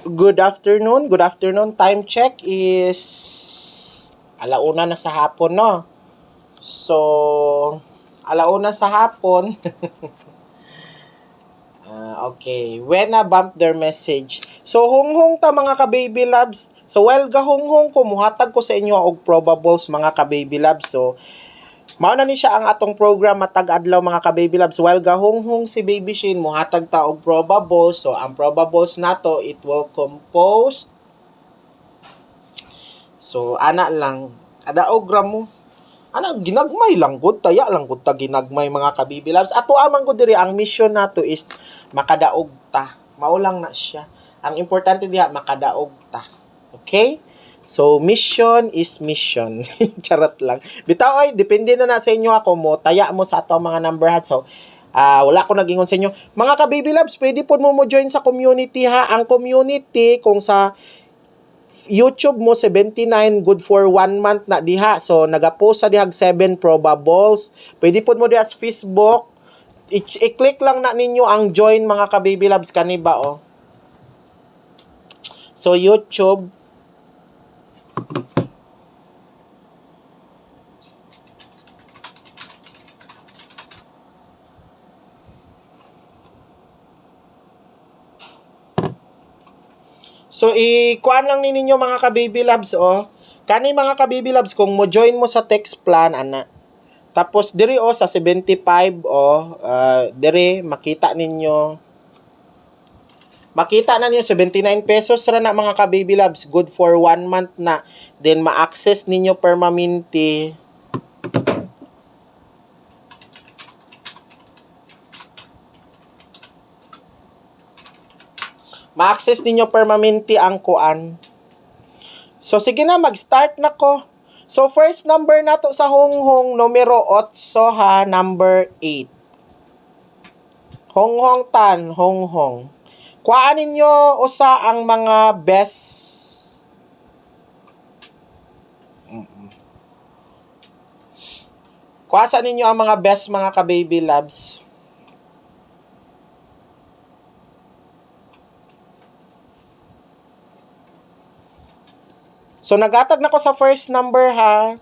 Good afternoon. Good afternoon. Time check is alauna na sa hapon, no? So, alauna sa hapon. Okay. When na bump their message. So, hunghong ta mga ka-baby loves. So, while gahunghong ko, muhatag ko sa inyo og probables mga ka-baby loves. So, mao na ni siya ang atong program matag adlaw mga ka-baby loves. While gahunghong si Baby Shane, muhatag ta og probables. So, ang probables nato, it will compose. So, ana lang. Adaog ra mo. Ana, ginagmay lang gud, taya lang gud ta ginagmay mga ka-baby loves. Ato amang gud diri ang mission nato is makadaog ta. Mao lang na siya. Ang importante diha makadaog ta. Okay? So, mission is mission. Charot lang. Bitaw ay, depende na sa inyo ako mo. Taya mo sa ato mga number hat. So, wala ko nagingon sa inyo. Mga ka-baby loves, pwede po mo join sa community ha. Ang community, kung sa YouTube mo 79 good for 1 month na diha. So nagapost sa dihag 7 probables. Pwede pud mo diha sa Facebook. I-click lang na ninyo ang join mga ka-baby loves kaniba oh. So YouTube. So kuan lang ni ninyo mga ka-baby loves oh. Kani mga ka-baby loves kung mo join mo sa text plan ana. Tapos diri oh sa 75 oh, diri makita na ninyo 79 pesos ra na mga ka-baby loves. Good for 1 month na. Then ma-access ninyo permanente. Ma-access ninyo permanente ang kuan. So sige na, mag-start na ko. So first number nato sa honghong numero 8 ha, number 8. Honghong tan, honghong. Kuhaan ninyo usa ang mga best. Kuasa ninyo ang mga best mga ka-baby loves. So nagatag na ko sa first number ha.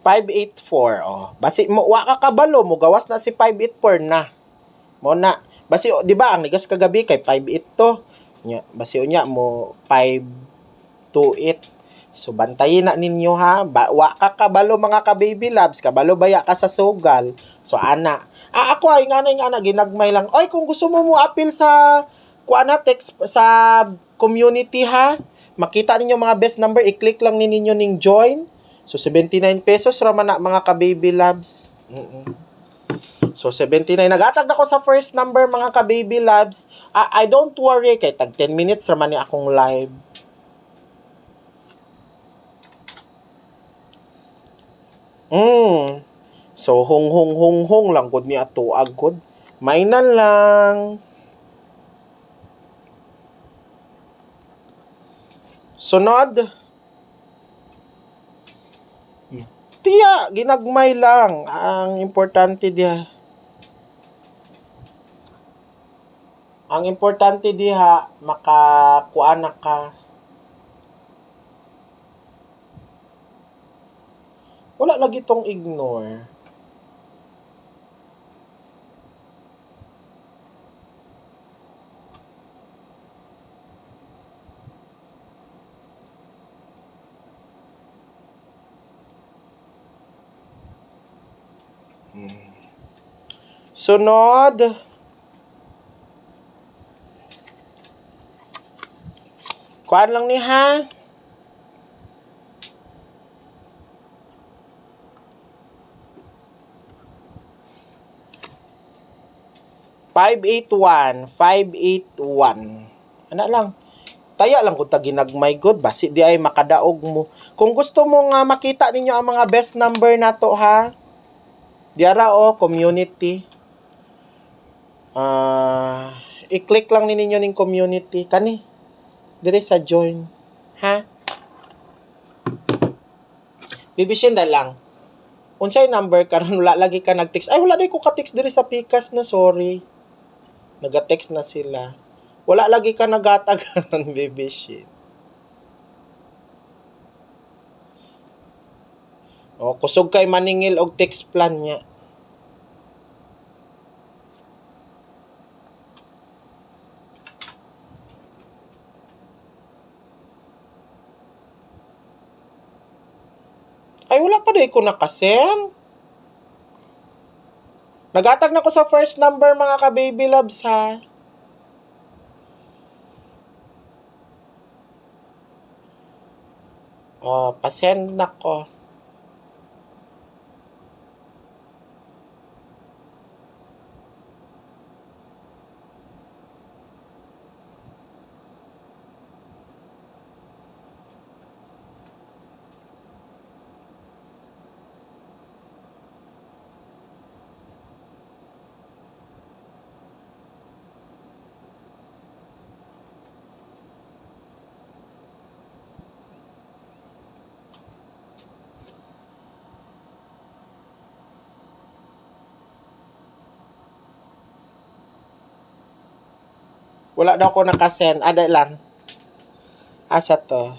'584 oh. Basi mo wa ka kabalo mo gawas na si 584 na. Mo na. Basi di ba ang nigas kagabi kay 58 to. Nya basi unya mo 528. So bantayin na ninyo ha. Wa ka kabalo mga ka-baby loves, kabalo baya ka sa sugal. So ana. Ako ay nga ginagmay lang. Oy kung gusto mo appeal sa kuana text sa community ha. Makita ninyo mga best number, i-click lang ninyo ning join. So 79 pesos raman na mga ka-baby loves. So 79 nagatag na ko sa first number mga ka-baby loves. I don't worry kay tag 10 minutes raman ni akong live. So hong lang gud ni ato agod. Mainan lang. Sunod. Tiya, ginagmay lang. Ang importante diha. Ang importante diha makakuan na ka. Wala lagi tong ignore. Sunod. Kuan lang ni ha. '581. Ana lang. Taya lang kung ginagmay god basi di ay makadaog mo. Kung gusto mo nga makita ninyo ang mga best number nato ha. Diara community. I-click lang ninyo ning community kani. Dire sa join ha. Bibishin na lang. Unsay number karon wala lagi ka nag-text. Ay wala day ko ka-text diri sa Pikas na, sorry. Naga-text na sila. Wala lagi ka nagatag karon, bibishin. O kusog kay maningil og text plan niya. Ay, wala pa day ko nakasend. Nagatag na ko sa first number, mga ka-baby loves, ha. O, pasend na ko. Wala daw ko nakasend. Ada lang. Asa to?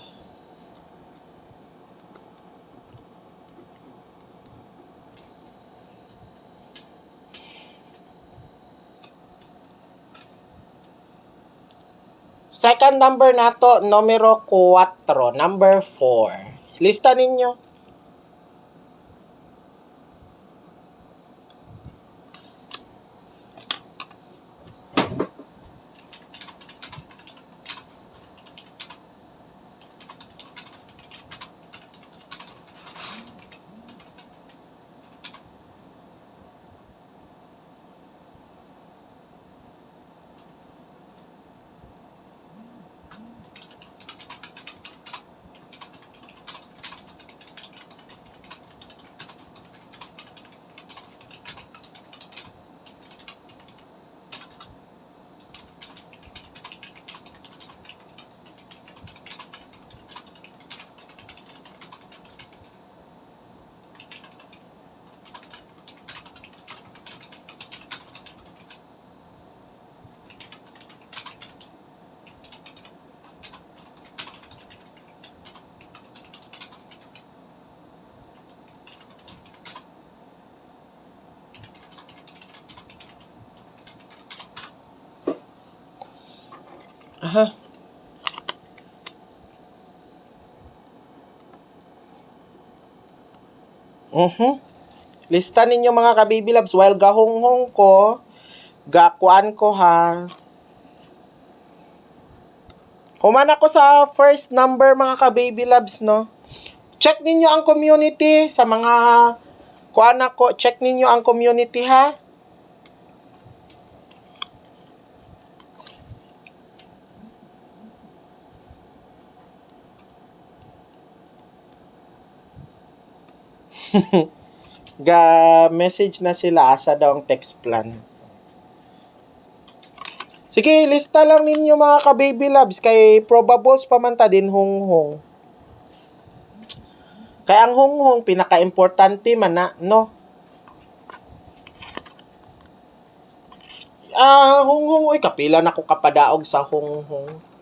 Second number nato, numero 4, number 4. Lista ninyo. Aha. Lista ninyo, mga ka-baby loves, while gahonghong ko, gakuan ko, ha. Human ako sa first number, mga ka-baby loves, no. Check ninyo ang community sa mga kuan ako, check ninyo ang community, ha. Message na sila asa daw ang text plan. Sige, lista lang ninyo, mga ka-baby loves, kay probables pa man ta din honghong. Kay ang honghong pinaka-importante man na, no. Honghong, oy, kapila na ko kapadaog sa honghong.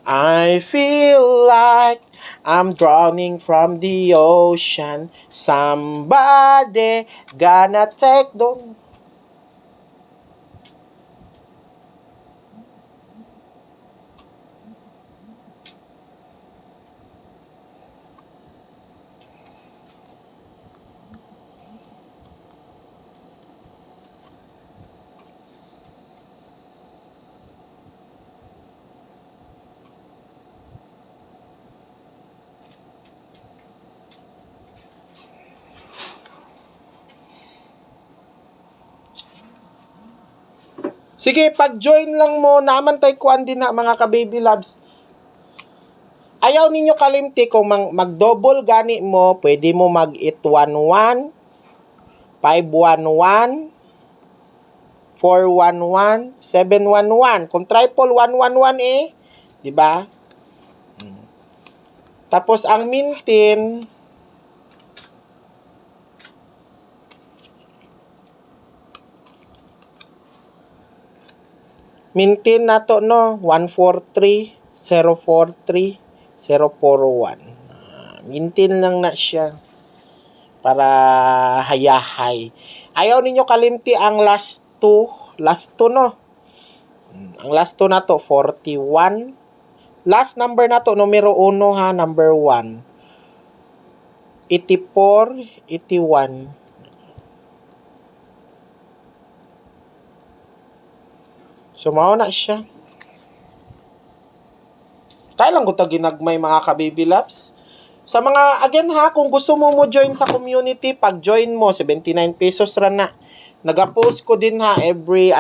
I feel like I'm drowning from the ocean. Somebody gonna take the... Sige, pag-join lang mo, naman tayo kuan din na, mga ka-baby loves. Ayaw ninyo kalimti, kung mag-double gani mo, pwede mo mag-811, 511, 411, 711. Kung triple 111 di ba? Tapos ang mintin na to no 143 043 041. Mintin lang na siya para hayahay. Ayaw ninyo kalimti ang last two no. Ang last two na to 41. Last number na to numero 1 ha, number 1. 84, 81. So mao na siya. Kaya lang ko ta ginagmay mga kababy loves. Sa mga, again ha, kung gusto mo join sa community, pag join mo, 79 pesos ra na. Nag-post ko din ha, every